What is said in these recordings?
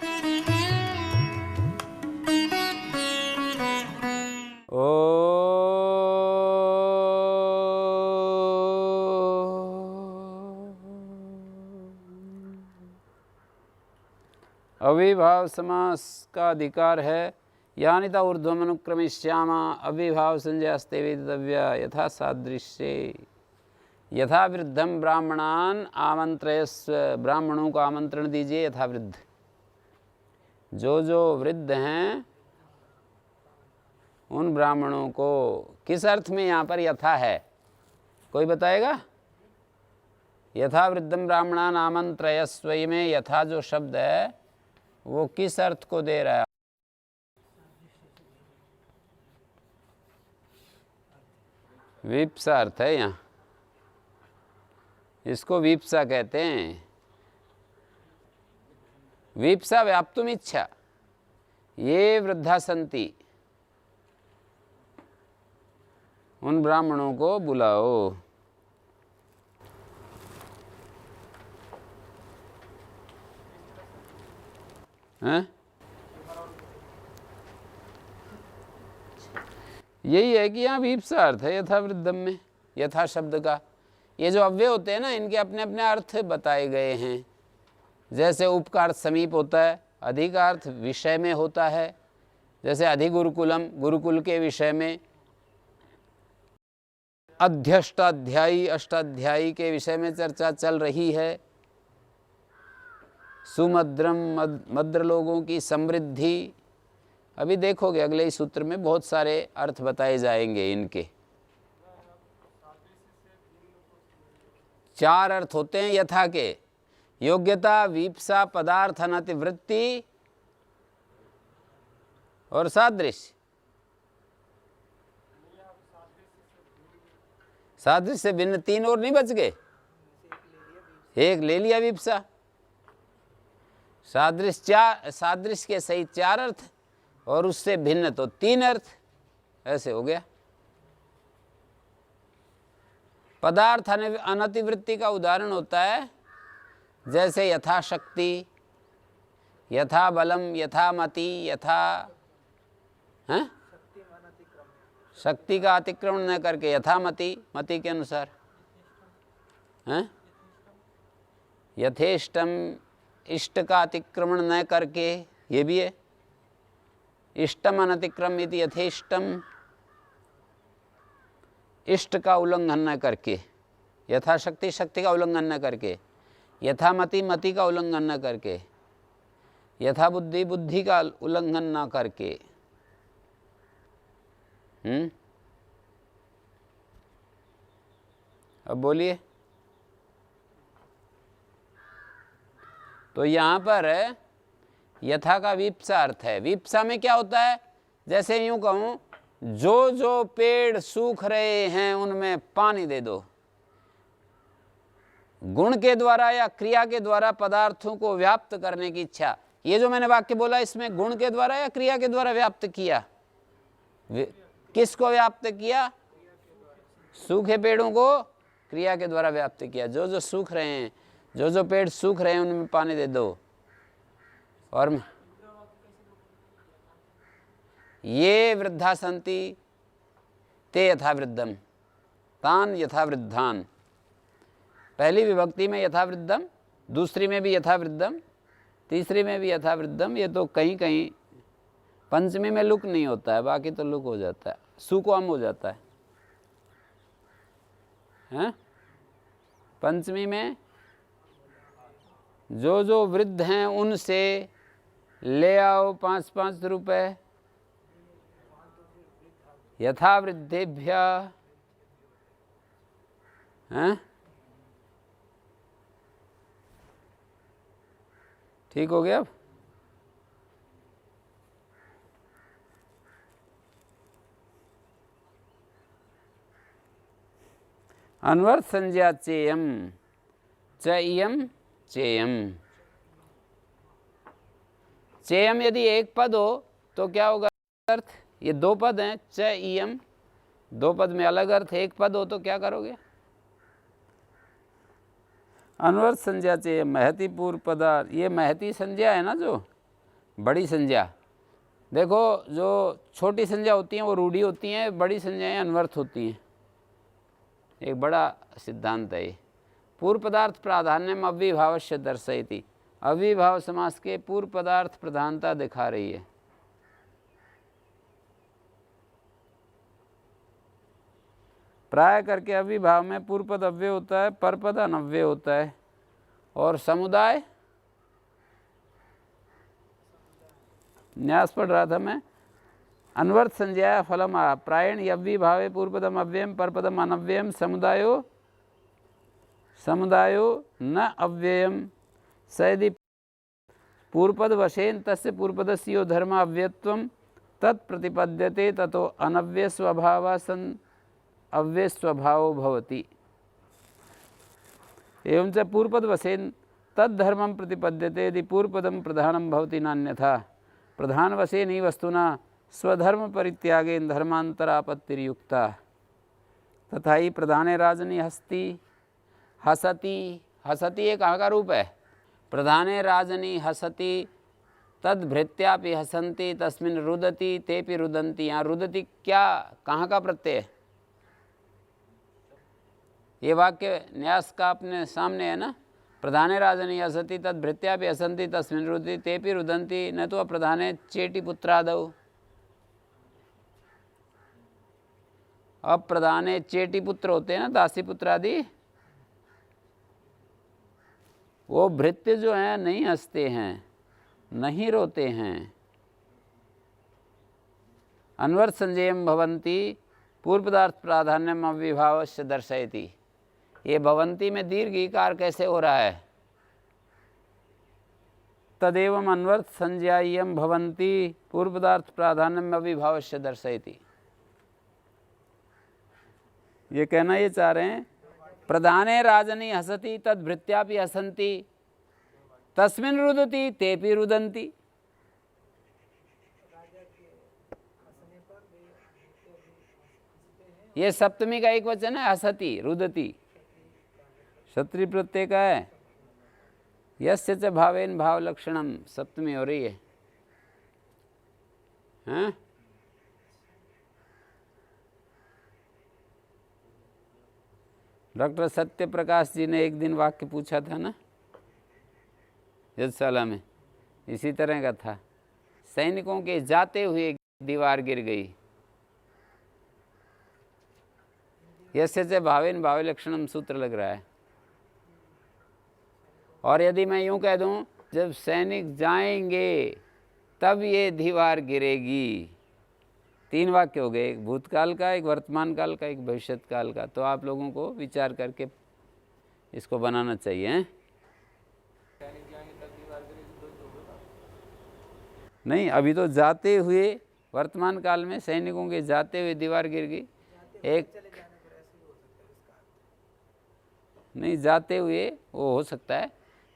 ओ अविभाव समास का अधिकार है। यानी था ऊर्ध्वमनुक्रमिष्यामा अविभाव संज्ञा अस्ते वेदितव्या यथा सादृश्ये। यथा वृद्धम ब्राह्मणान आमंत्रयस्व, ब्राह्मणों को आमंत्रण दीजिए यथा वृद्ध। जो वृद्ध हैं उन ब्राह्मणों को, किस अर्थ में यहाँ पर यथा है, कोई बताएगा? यथा वृद्धम ब्राह्मणान आमंत्रयस्व में यथा जो शब्द है वो किस अर्थ को दे रहा है? विप्सा अर्थ है यहाँ, इसको विप्सा कहते हैं। विप्सा व्याप्तुम इच्छा, ये वृद्धा संति, उन ब्राह्मणों को बुलाओ। हैं? यही है कि यहाँ विप्सा अर्थ है यथा वृद्धम में, यथा शब्द का। ये जो अव्यय होते हैं ना, इनके अपने अपने अर्थ बताए गए हैं। जैसे उप का अर्थ समीप होता है, अधि का अर्थ विषय में होता है। जैसे अधिगुरुकुलम, गुरुकुल के विषय में। अध्यष्टाध्यायी, अष्टाध्यायी के विषय में चर्चा चल रही है। सुमद्रम, मद्र लोगों की समृद्धि। अभी देखोगे अगले ही सूत्र में बहुत सारे अर्थ बताए जाएंगे इनके। 4 अर्थ होते हैं यथा के, योग्यता, वीप्सा, पदार्थ, अनतिवृत्ति और सादृश्य। सादृश्य से भिन्न 3 और नहीं बच गए, एक ले लिया विप्सा। सादृश्य के सही 4 अर्थ और उससे भिन्न तो 3 अर्थ, ऐसे हो गया। पदार्थ अनतिवृत्ति का उदाहरण होता है जैसे यथाशक्ति, यथा बलम, यथा मति, यथा हैं, शक्ति का अतिक्रमण न करके यथामति, मति के अनुसार हैं, यथेष्टम, इष्ट का अतिक्रमण न करके, ये भी है। इष्टम अनतिक्रमित यथेष्टम, इष्ट का उल्लंघन न करके, यथाशक्ति, शक्ति का उल्लंघन न करके, यथामति, मति का उल्लंघन न करके, यथा बुद्धि, बुद्धि का उल्लंघन न करके। अब बोलिए। तो यहाँ पर यथा का विप्सा अर्थ है। विप्सा में क्या होता है, जैसे यूं कहूं, जो पेड़ सूख रहे हैं उनमें पानी दे दो। गुण के द्वारा या क्रिया के द्वारा पदार्थों को व्याप्त करने की इच्छा। ये जो मैंने वाक्य बोला, इसमें गुण के द्वारा या क्रिया के द्वारा व्याप्त किया। किसको व्याप्त किया? सूखे पेड़ों को क्रिया के द्वारा व्याप्त किया। जो सूख रहे हैं, जो पेड़ सूख रहे हैं उनमें पानी दे दो। और ये वृद्धा संति ते यथा वृद्धम तान यथा वृद्धान। पहली विभक्ति में यथा वृद्धम, दूसरी में भी यथा वृद्धम, तीसरी में भी यथा वृद्धम। ये तो कहीं कहीं पंचमी में लुक नहीं होता है, बाकी तो लुक हो जाता है, सुकवाम हो जाता है। हैं? पंचमी में जो वृद्ध हैं उनसे ले आओ 5-5 रुपए। यथा वृद्धेभ्य, हैं? ठीक हो गया। अब अनवर्थ संज्ञा चेयम, चयम, चेयम। चेयम यदि एक पद हो तो क्या होगा अर्थ? ये 2 पद हैं, चयम, 2 पद में अलग अर्थ। एक पद हो तो क्या करोगे? अनवर्थ संज्ञा चेयम, महती पूर्व पदार्थ। ये महती संज्ञा है ना, जो बड़ी संज्ञा, देखो जो छोटी संज्ञा होती हैं वो रूढ़ी होती हैं, बड़ी संज्ञाएं अनवर्थ होती हैं। एक बड़ा सिद्धांत है ये। पूर्व पदार्थ प्राधान्यम अव्यभावस्य दर्शयति, अव्यभाव समास के पूर्व पदार्थ प्रधानता दिखा रही है। प्राय करके अव्यभाव में पूर्व पद अव्यय होता है, परपद अनव्यय होता है, और समुदाय न्यास पढ़ रहा था मैं, अनवर्थ संज्ञा फलम प्रायण यव्यभावे पूर्वपदम अव्ययम परपदम अनव्ययम समुदायो न अव्ययम स यदि पूर्वपद वशेन तस्य पूर्वपदस्य यो धर्म अव्ययत्वं तत्प्रतिपद्यते ततो अनव्यय स्वभाव सन अव्यय स्वभावो भवति। एवं च पूर्वपद वशेन तद्धर्मं प्रतिपद्यते यदि पूर्वपदं प्रधानं भवति नान्यथा प्रधान वशेन ही वस्तुना स्वधर्म परित्यागेन धर्मांतरापत्तिर्युक्ता तथा ही प्रधाने राजनी हसति एक कहाँ का रूप है? प्रधाने राजनी हसति तद्भृत्यापि हसन्ति तस्मिन् रुदति तेपि रुदन्ति। यहाँ रुदति क्या कहाँ का प्रत्यय है? ये वाक्य न्यास का अपने सामने है ना। प्रधाने राजनी हसति तद्भृत्यापि हसन्ति तस्मिन् रुदति तेपि रुदन्ति न तो प्रधाने चेटी पुत्रादौ। अब प्रधाने चेटी पुत्र होते हैं ना, दासी पुत्र आदि, वो भृत्य जो हैं नहीं हंसते हैं, नहीं रोते हैं। अनवर्थ संज्ञेयं भवन्ति पूर्व पदार्थ प्राधान्यम अव्यभावस्य दर्शयति। ये भवन्ति में दीर्घ इकार कैसे हो रहा है? तदेवं अनवर्थ संज्ञायं भवन्ति पूर्व पदार्थ प्राधान्यम अव्यभावस्य दर्शयति। ये कहना ये चाह रहे हैं, प्रधाने राजनी हसति तद्भृत्यापि हसन्ति तस्मिन् रुदति तेपि रुदन्ति। ये सप्तमी का एक वचन है, हसति रुदति, क्षत्रिय प्रत्यय का है। यस्य च भावेन भाव लक्षणम सप्तमी हो रही है, हाँ? डॉक्टर सत्य प्रकाश जी ने एक दिन वाक्य पूछा था ना यज्ञशाला में, इसी तरह का था। सैनिकों के जाते हुए दीवार गिर गई। यस्य च भावेन भाव लक्षणम सूत्र लग रहा है। और यदि मैं यूं कह दूं जब सैनिक जाएंगे तब ये दीवार गिरेगी। 3 वाक्य हो गए, एक भूतकाल का, एक वर्तमान काल का, एक भविष्यत काल का। तो आप लोगों को विचार करके इसको बनाना चाहिए, हैं? नहीं, अभी तो जाते हुए वर्तमान काल में सैनिकों के जाते हुए दीवार गिर गई। एक नहीं, जाते हुए वो हो सकता है,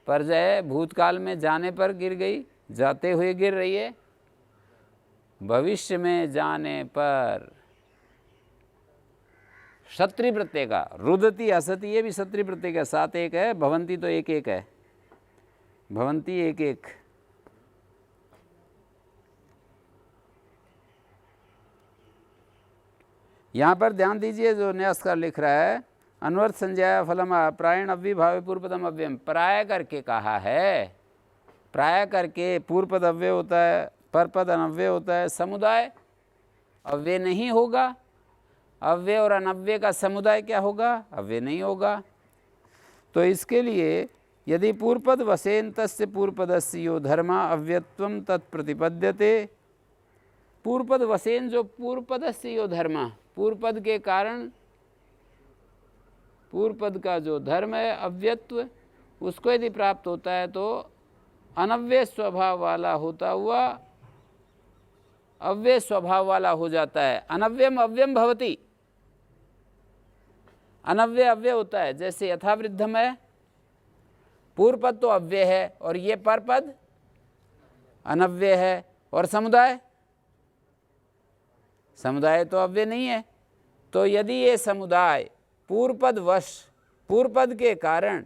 पर जो है भूतकाल में जाने पर गिर गई, जाते हुए गिर रही है, भविष्य में जाने पर। क्षत्रिय प्रत्यय का रुदति हसति, ये भी क्षत्रिय प्रत्यय का 7 एक है, भवंती तो 1 1 है, भवंती 1 1। यहाँ पर ध्यान दीजिए जो न्यासकार लिख रहा है, अनवर्थ संज्ञा फलम प्रायण अव्यभावे पूर्वपदम अव्ययम। प्राय करके कहा है, प्राय करके पूर्व पद अव्यय होता है, परपद अनव्यय होता है, समुदाय अव्यय नहीं होगा। अव्यय और अनव्यय का समुदाय क्या होगा? अव्यय नहीं होगा। तो इसके लिए यदि पूर्वपद वशेन तस्य पूर्वपदस्य यो धर्मा अव्ययत्वं तत्प्रतिपद्यते। पूर्वपद वशेन जो पूर्वपदस्य यो धर्मा, पूर्वपद के कारण पूर्वपद का जो धर्म है अव्यत्व, उसको यदि प्राप्त होता है तो अनव्यय स्वभाव वाला होता हुआ अव्यय स्वभाव वाला हो जाता है। अनव्ययम अव्ययम भवति, अनव्यय अव्यय होता है। जैसे यथावृद्धम है, पूर्वपद तो अव्यय है और ये परपद अनव्यय है। और समुदाय, समुदाय तो अव्यय नहीं है। तो यदि ये समुदाय पूर्वपद वश, पूर्वपद के कारण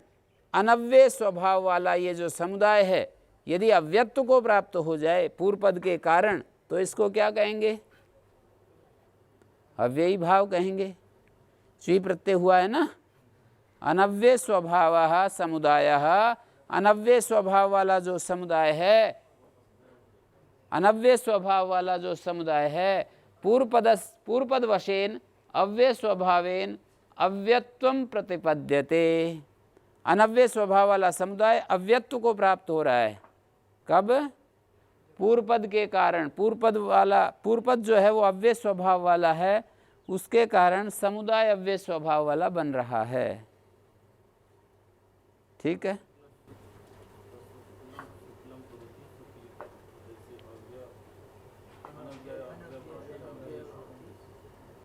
अनव्यय स्वभाव वाला ये जो समुदाय है, यदि अव्यक्त को प्राप्त हो जाए पूर्व पद के कारण तो इसको क्या कहेंगे? अव्ययी भाव कहेंगे। च्वी प्रत्यय हुआ है ना। अनव्यय स्वभाव समुदाय, अनव्यय स्वभाव वाला जो समुदाय है, अनव्यय स्वभाव वाला जो समुदाय है, पूर्व पद वशेन अव्यय स्वभावेन अव्यत्वम प्रतिपद्यते। अनव्यय स्वभाव वाला समुदाय अव्यत्व को प्राप्त हो रहा है। कब? पूर्व पद के कारण। पूर्व पद जो है वो अव्यय स्वभाव वाला है, उसके कारण समुदाय अव्यय स्वभाव वाला बन रहा है। ठीक है।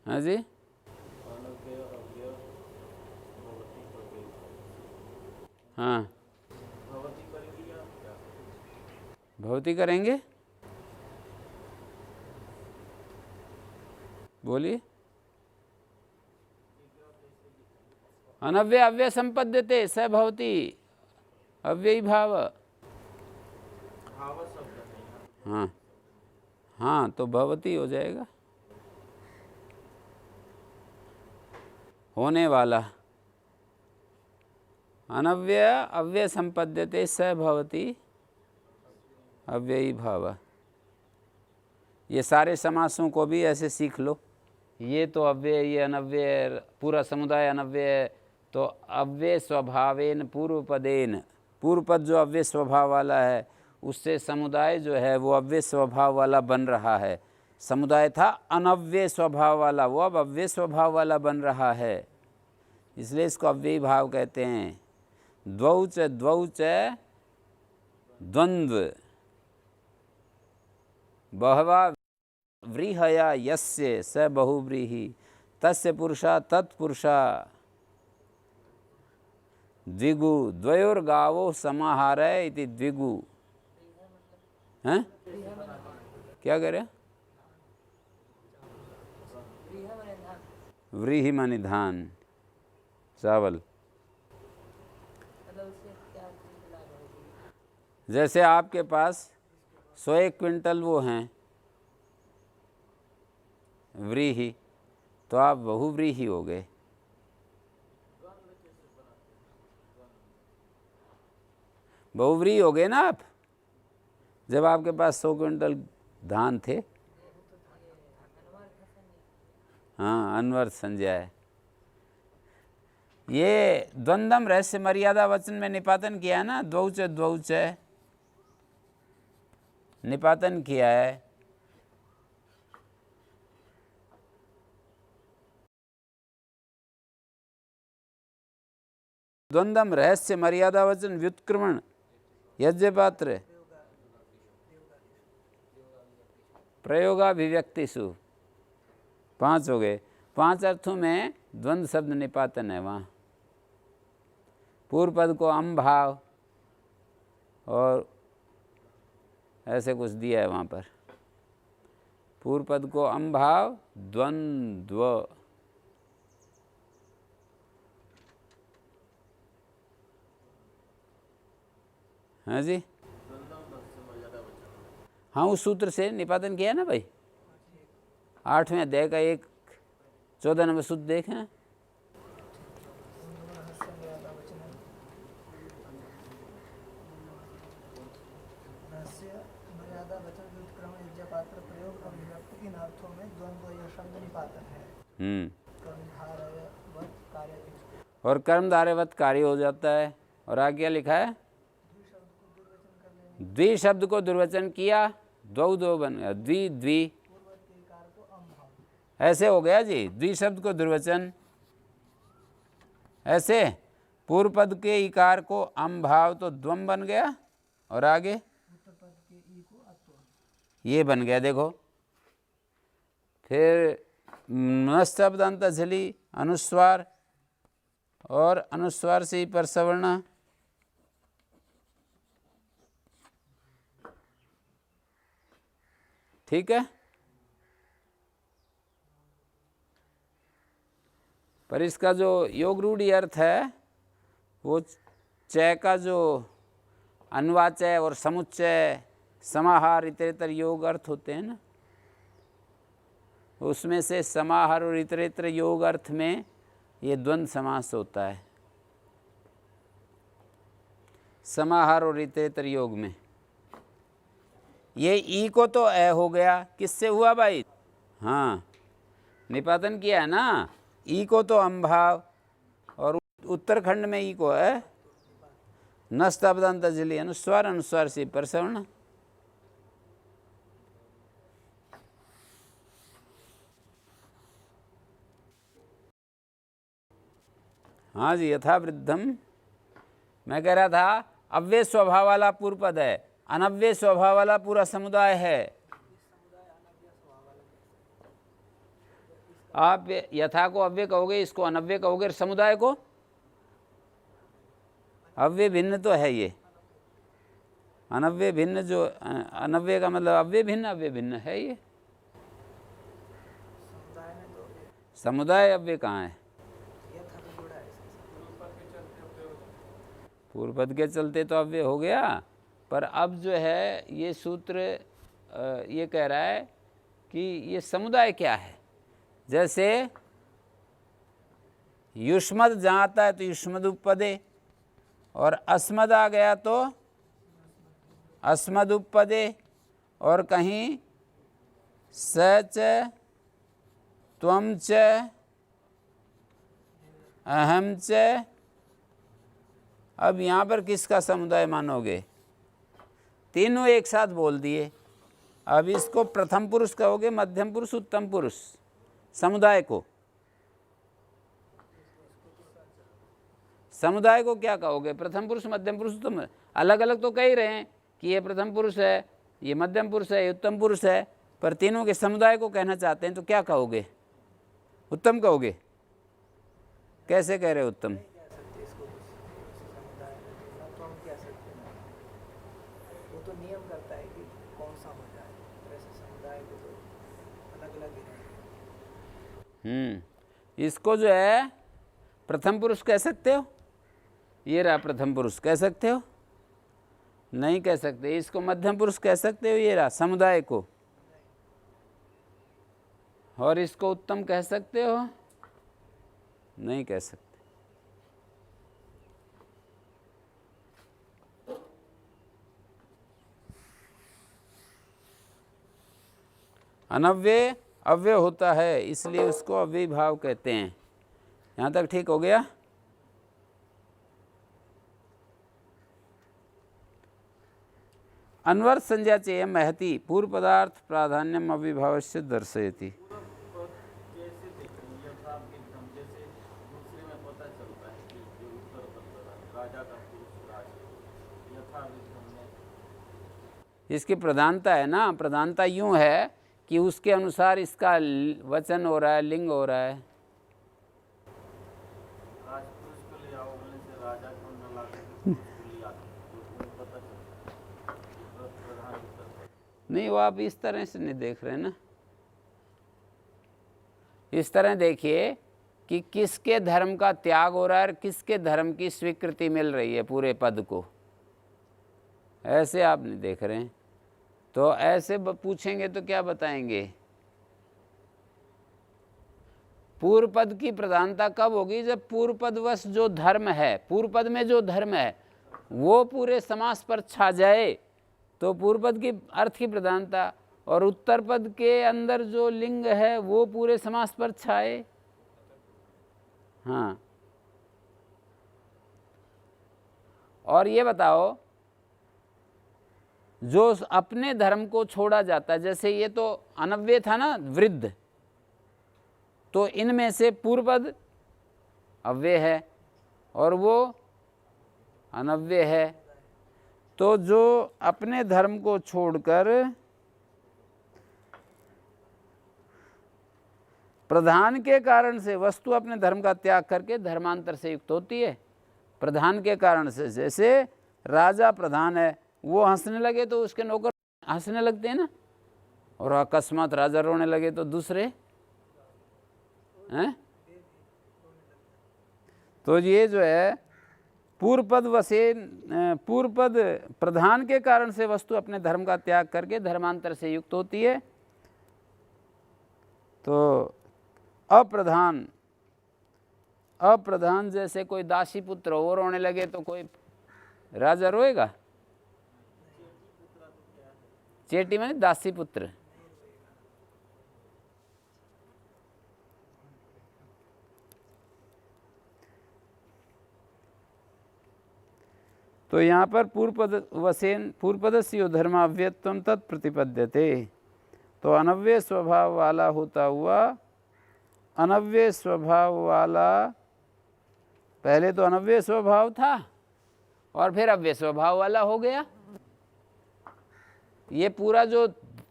हाँ जी, हाँ भवती करेंगे, बोलिए। अनव्यय अव्यय संपद्यते स भवती, अव्ययी भाव। हाँ हाँ, तो भवती हो जाएगा, होने वाला। अनव्यय अव्यय संपद्यते स भवती, अव्ययी भाव। ये सारे समासों को भी ऐसे सीख लो। ये तो अव्यय, ये अनव्यय, पूरा समुदाय अनव्यय, तो अव्यय स्वभावेन पूर्व पदेन, पूर्व पद जो अव्यय स्वभाव वाला है उससे समुदाय जो है वो अव्यय स्वभाव वाला बन रहा है। समुदाय था अनव्यय स्वभाव वाला, वो अब अव्यय स्वभाव वाला बन रहा है, इसलिए इसको अव्ययी भाव कहते हैं। द्वौ च द्वंद्व बहवा व्रीहया यस्य स बहुव्रीहि तस्य पुरुषा तत्पुरुषा द्विगु द्वयोर्गावो समाहारय इति द्विगु। हैं? क्या कह रहे? व्रीहि माने धान, चावल। जैसे आपके पास 101 क्विंटल वो हैं व्रीहि, तो आप बहुव्रीहि हो गए। बहुव्रीहि हो गए ना आप, जब आपके पास 100 क्विंटल धान थे। हाँ, अनवर्थ संज्ञा है। ये द्वंद्वम रहस्य मर्यादा वचन में निपातन किया है ना, द्वौ च निपातन किया है। द्वंद्वम रहस्य मर्यादा वचन व्युत्क्रमण यज्ञ पात्र प्रयोगाभिव्यक्तिषु 5 हो गए। 5 अर्थों में द्वंद्व शब्द निपातन है। वहाँ पूर्व पद को अम भाव और ऐसे कुछ दिया है वहाँ पर। पूर्व पद को अम भाव द्वंद्व, हाँ जी, हाँ उस सूत्र से निपातन किया ना भाई। 8वें अध्याय का 14 नंबर सूत्र देखें। और कर्मधारयवत कार्य हो जाता है। और आगे क्या लिखा है? द्वि शब्द को दुर्वचन किया, दो बन गया, द्वि। ऐसे हो गया जी, द्वि शब्द को दुर्वचन। ऐसे पूर्व पद के इकार को अम भाव तो द्वम बन गया, और आगे ये बन गया। देखो फिर शब्द अंत झली अनुस्वार, और अनुस्वार से ही परसवर्ण। ठीक है। पर इसका जो योग रूढ़ी अर्थ है वो च का जो अन्वाचय और समुच्चय, समाहार, इतरेतर योग अर्थ होते हैं ना, उसमें से समाहार और इतरेतर योग अर्थ में ये द्वंद्व समास होता है। समाहार और इतरेतर योग में ये ई को तो ए हो गया, किससे हुआ भाई? हाँ, निपातन किया है ना। ई को तो अम्भाव, और उत्तरखंड में ई को है नस्तबदंत जली, अनुस्वार, अनुस्वार से परसवर्ण। हाँ जी, यथा वृद्धम। मैं कह रहा था अव्यय स्वभाव वाला पूर्व पद है, अनव्यय स्वभाव वाला पूरा समुदाय है। आप यथा को अव्यय कहोगे, इसको अनव्यय कहोगे, समुदाय को अव्यय भिन्न तो है ये। अनव्यय भिन्न, जो अनव्यय का मतलब अव्यय भिन्न, अव्यय भिन्न है ये। समुदाय अव्यय कहाँ है? पूर्व पद के चलते तो अव्यय हो गया, पर अब जो है ये सूत्र ये कह रहा है कि ये समुदाय क्या है। जैसे युष्मद जहाँ आता है तो युष्मद उपपदे, और अस्मद आ गया तो अस्मद उपपदे, और कहीं सच, त्वम च, अहम च। अब यहाँ पर किसका समुदाय मानोगे? तीनों एक साथ बोल दिए। अब इसको प्रथम पुरुष कहोगे, मध्यम पुरुष, उत्तम पुरुष, समुदाय को। समुदाय को क्या कहोगे? प्रथम पुरुष, मध्यम पुरुष, उत्तम। अलग अलग तो कह ही रहे हैं कि ये प्रथम पुरुष है, ये मध्यम पुरुष है, ये उत्तम पुरुष है, पर तीनों के समुदाय को कहना चाहते हैं तो क्या कहोगे? उत्तम कहोगे? कैसे कह रहे हो उत्तम? इसको जो है प्रथम पुरुष कह सकते हो? ये रहा प्रथम पुरुष, कह सकते हो? नहीं कह सकते। इसको मध्यम पुरुष कह सकते हो? ये रहा समुदाय को। और इसको उत्तम कह सकते हो? नहीं कह सकते। अनव्यय अव्यय होता है, इसलिए उसको अव्यय भाव कहते हैं। यहाँ तक ठीक हो गया? अन्वर्थ संज्ञा चेयम महति पूर्व पदार्थ प्राधान्यम अविभावस्य दर्शयति। इसकी प्रधानता है ना, प्रधानता यूं है कि उसके अनुसार इसका वचन हो रहा है, लिंग हो रहा है। नहीं, वो आप इस तरह से नहीं देख रहे ना। इस तरह देखिए कि किसके धर्म का त्याग हो रहा है और किसके धर्म की स्वीकृति मिल रही है पूरे पद को। ऐसे आप नहीं देख रहे हैं। तो ऐसे पूछेंगे तो क्या बताएंगे? पूर्व पद की प्रधानता कब होगी? जब पूर्व पदवश जो धर्म है, पूर्व पद में जो धर्म है वो पूरे समास पर छा जाए तो पूर्व पद की अर्थ की प्रधानता, और उत्तर पद के अंदर जो लिंग है वो पूरे समास पर छाए। हाँ, और ये बताओ, जो अपने धर्म को छोड़ा जाता है, जैसे ये तो अनव्यय था ना, वृद्ध, तो इनमें से पूर्व पद अव्यय है और वो अनव्यय है। तो जो अपने धर्म को छोड़कर प्रधान के कारण से, वस्तु अपने धर्म का त्याग करके धर्मांतर से युक्त होती है। प्रधान के कारण से, जैसे राजा प्रधान है, वो हंसने लगे तो उसके नौकर हंसने लगते हैं ना, और अकस्मात राजा रोने लगे तो दूसरे हैं। तो ये जो है पूर्व पद वसेन, पूर्व पद प्रधान के कारण से वस्तु अपने धर्म का त्याग करके धर्मांतर से युक्त होती है। तो अप्रधान, अप्रधान जैसे कोई दासी पुत्र हो रोने लगे तो कोई राजा रोएगा? चेटी माने दासी पुत्र। तो यहाँ पर पूर्व पद वसेन पूर्व पदस्य धर्माव्यत्वम तत्प्रतिपद्यते। तो अनव्य स्वभाव वाला होता हुआ, अनव्य स्वभाव वाला, पहले तो अनव्य स्वभाव था और फिर अव्यय स्वभाव वाला हो गया। ये पूरा जो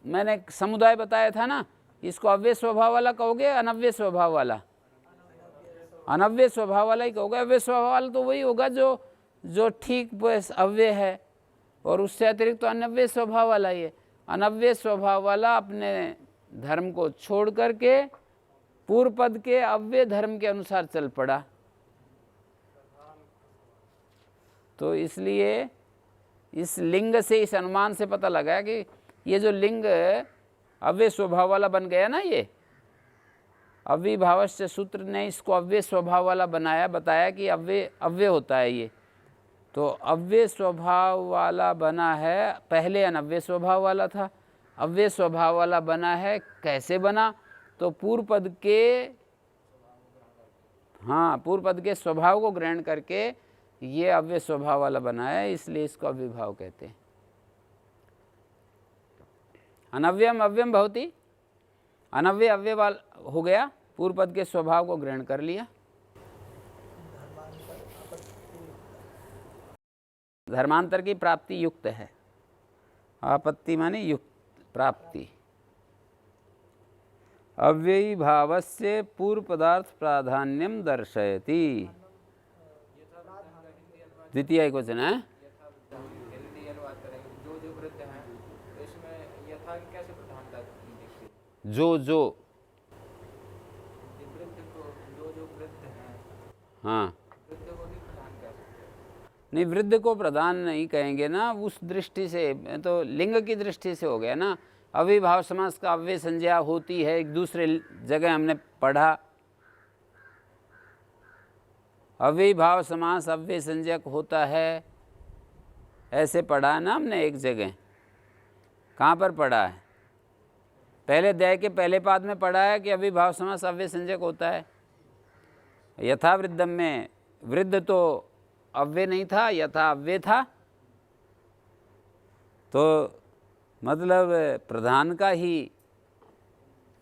मैंने समुदाय बताया था ना, इसको अव्यय स्वभाव वाला कहोगे, अनव्य स्वभाव वाला? अनव्य स्वभाव वाला ही कहोगे। अव्यय स्वभाव वाला तो वही होगा जो ठीक बस अव्यय है, और उससे अतिरिक्त तो अनव्य स्वभाव वाला ही है। अनव्य स्वभाव वाला अपने धर्म को छोड़ करके पूर्व पद के अव्यय धर्म के अनुसार चल पड़ा। तो इसलिए इस लिंग से, इस अनुमान से पता लगा कि ये जो लिंग अव्यय स्वभाव वाला बन गया ना, ये अव्यभावस्य सूत्र ने इसको अव्यय स्वभाव वाला बनाया, बताया कि अव्यय होता है ये। तो अव्यय स्वभाव वाला बना है, पहले अनव्यय स्वभाव वाला था, अव्यय स्वभाव वाला बना है। कैसे बना? तो पूर्व पद के, हाँ, पूर्व पद के स्वभाव को ग्रहण करके ये अव्यय स्वभाव वाला बना है, इसलिए इसको अव्यभाव कहते हैं। अनव्यम अव्यम भवति, अनव्यय अव्यय वाला हो गया, पूर्व पद के स्वभाव को ग्रहण कर लिया। धर्मांतर की प्राप्ति युक्त है। आपत्ति माने युक्त प्राप्ति। अव्ययी भावस्य पूर्व पदार्थ प्राधान्यम दर्शयति। द्वितीय एक वचन है। जो हाँ, नहीं, वृद्ध को प्रधान नहीं कहेंगे ना, उस दृष्टि से तो लिंग की दृष्टि से हो गया ना। अविभाव समास का अव्यय संज्ञा होती है, एक दूसरे जगह हमने पढ़ा। अविभाव समास अव्यय संज्ञक होता है, ऐसे पढ़ा ना हमने एक जगह। कहाँ पर पढ़ा है? पहले अध्याय के पहले पाद में पढ़ा है कि अविभाव समास अव्यय संज्ञक होता है। यथा वृद्धम में वृद्ध तो अव्यय नहीं था, यथा अव्यय था। तो मतलब प्रधान का ही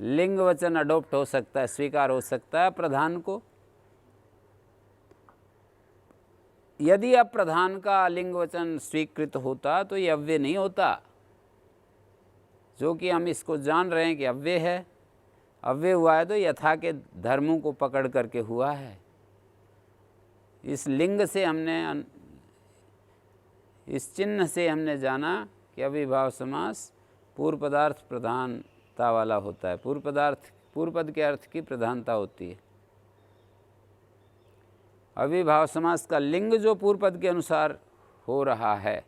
लिंग वचन अडॉप्ट हो सकता है, स्वीकार हो सकता है प्रधान को। यदि अब प्रधान का लिंग वचन स्वीकृत होता तो ये अव्यय नहीं होता, जो कि हम इसको जान रहे हैं कि अव्यय है। अव्यय हुआ है तो यथा के धर्मों को पकड़ करके हुआ है। इस लिंग से हमने, इस चिन्ह से हमने जाना कि अविभाव समास पूर्व पदार्थ प्रधानता वाला होता है। पूर्व पद के अर्थ की प्रधानता होती है। अविभाव समास का लिंग जो पूर्व पद के अनुसार हो रहा है,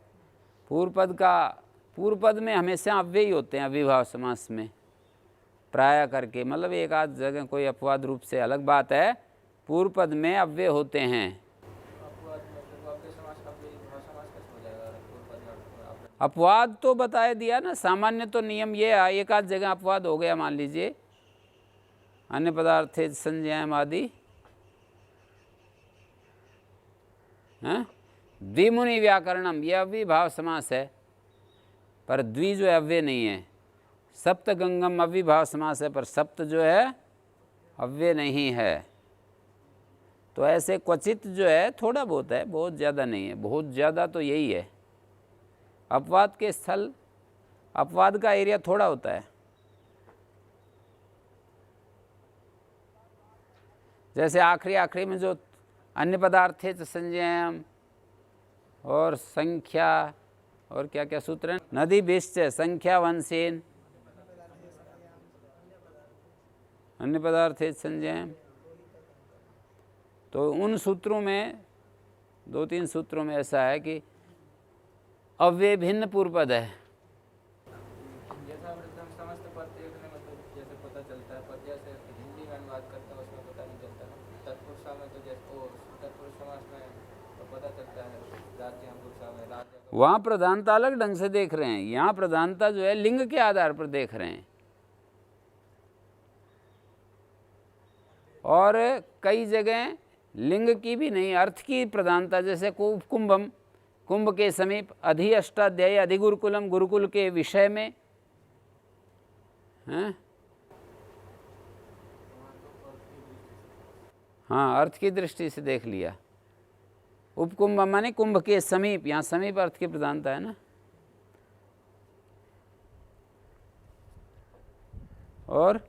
पूर्व पद में हमेशा अव्यय होते हैं अविभाव समास में, प्राय करके, मतलब एक आध जगह कोई अपवाद रूप से अलग बात है, पूर्व पद में अव्यय होते हैं। अपवाद तो बताया दिया ना, सामान्य तो नियम ये है, एक आध जगह अपवाद हो गया, मान लीजिए अन्य पदार्थ संज्ञाएं आदि। द्विमुनि व्याकरणम, यह अविभाव समास है, पर द्वि जो है अव्यय नहीं है। सप्तगंगम अविभाव समास है, पर सप्त जो है अव्यय नहीं है। तो ऐसे क्वचित जो है थोड़ा बहुत है, बहुत ज़्यादा नहीं है। बहुत ज़्यादा तो यही है, अपवाद के स्थल, अपवाद का एरिया थोड़ा होता है। जैसे आखिरी में जो अन्य पदार्थ थे, संज्ञाम और संख्या और क्या क्या सूत्र हैं, नदी बिष्ट संख्या वंशेन, अन्य पदार्थ थे संज्ञाम। तो उन सूत्रों में 2-3 सूत्रों में ऐसा है कि अव्यय भिन्न पूर्व पद है। समस्त प्रत्यय में मतलब जैसे पता चलता है, पर जैसे हिंदी में अनुवाद करता है उसमें पता नहीं चलता ना। तत्पुरुषा में तो जैसे वो तत्पुरुष समास में तो पता चलता है, राज्य पुरुषा में राज्य। वहाँ प्रधानता अलग ढंग से देख रहे हैं, यहाँ प्रधानता जो है लिंग के आधार पर देख रहे हैं। और कई जगह लिंग की भी नहीं, अर्थ की प्रधानता, जैसे कुंभम, कुंभ के समीप, अधि अष्टाध्यायी अधिगुरुकुलम, गुरुकुल के विषय में हैं। हाँ, अर्थ की दृष्टि से देख लिया। उपकुंभ माने कुंभ के समीप, यहाँ समीप अर्थ की प्रधानता है ना। और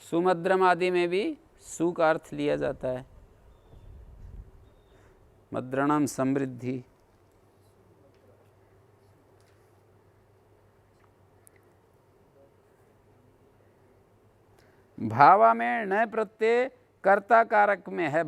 सुमद्रम आदि में भी सु का अर्थ लिया जाता है, मद्रणम समृद्धि। भावा में न प्रत्यय कर्ता कारक में है।